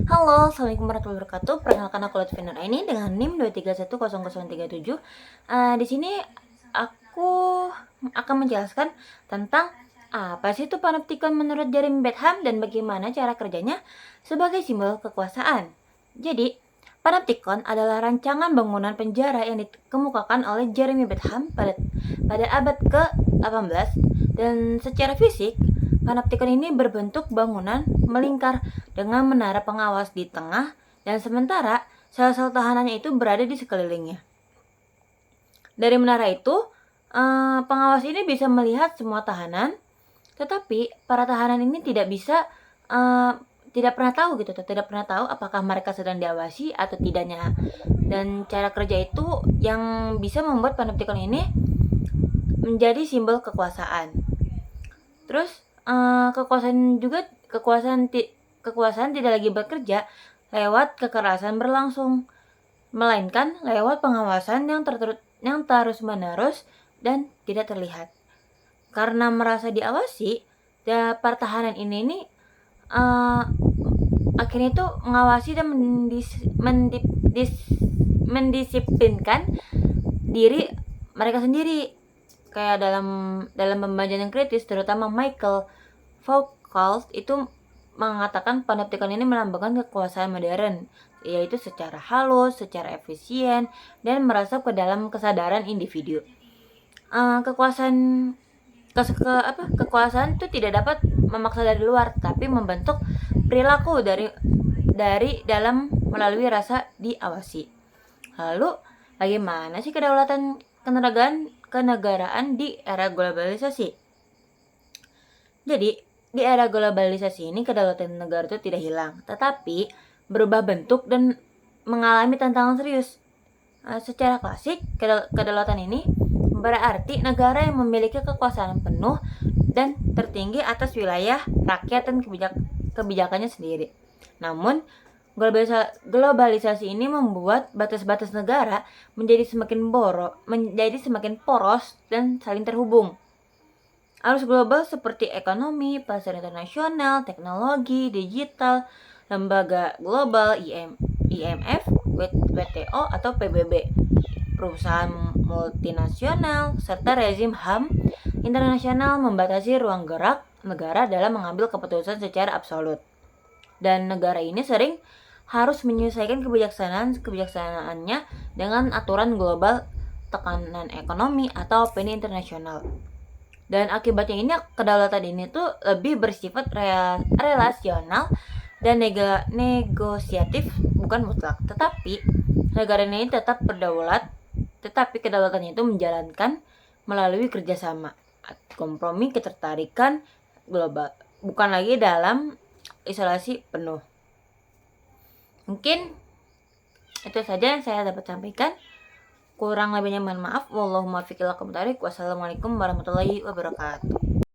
Halo, Assalamualaikum warahmatullahi wabarakatuh. Perkenalkan aku Lutfi Nur Aini dengan NIM 2310037. Di sini aku akan menjelaskan tentang apa sih itu panoptikon menurut Jeremy Bentham dan bagaimana cara kerjanya sebagai simbol kekuasaan. Jadi, panoptikon adalah rancangan bangunan penjara yang dikemukakan oleh Jeremy Bentham pada abad ke-18 dan secara fisik panoptikon ini berbentuk bangunan melingkar dengan menara pengawas di tengah dan sementara sel-sel tahanannya itu berada di sekelilingnya. Dari menara itu, pengawas ini bisa melihat semua tahanan, tetapi para tahanan ini tidak pernah tahu tidak pernah tahu apakah mereka sedang diawasi atau tidaknya. Dan cara kerja itu yang bisa membuat panoptikon ini menjadi simbol kekuasaan. Terus kekuasaan tidak lagi bekerja lewat kekerasan berlangsung, melainkan lewat pengawasan yang terus-menerus dan tidak terlihat. Karena merasa diawasi, pertahanan ini akhirnya itu mengawasi dan mendisiplinkan diri mereka sendiri. Kayak dalam pembahasan yang kritis, terutama Michael Foucault itu mengatakan panoptikon ini melambangkan kekuasaan modern, yaitu secara halus, secara efisien, dan merasuk ke dalam kesadaran individu. Kekuasaan itu tidak dapat memaksa dari luar, tapi membentuk perilaku dari dalam melalui rasa diawasi. Lalu, bagaimana sih kedaulatan kenegaraan di era globalisasi? Jadi, di era globalisasi ini kedaulatan negara itu tidak hilang, tetapi berubah bentuk dan mengalami tantangan serius. Secara klasik, kedaulatan ini berarti negara yang memiliki kekuasaan penuh dan tertinggi atas wilayah, rakyat, dan kebijakannya sendiri. Namun, globalisasi ini membuat batas-batas negara menjadi semakin poros dan saling terhubung. Arus global seperti ekonomi, pasar internasional, teknologi, digital, lembaga global IMF, WTO atau PBB, perusahaan multinasional, serta rezim HAM internasional membatasi ruang gerak negara dalam mengambil keputusan secara absolut. Dan negara ini sering harus menyesuaikan kebijaksanaannya dengan aturan global, tekanan ekonomi, atau opini internasional. Dan akibatnya ini kedaulatan ini tuh lebih bersifat relasional dan negosiatif, bukan mutlak. Tetapi negara ini tetap berdaulat, tetapi kedaulatannya itu menjalankan melalui kerjasama, kompromi, ketertarikan global, bukan lagi dalam isolasi penuh. Mungkin itu saja yang saya dapat sampaikan. Kurang lebihnya mohon maaf. Wassalamualaikum warahmatullahi wabarakatuh.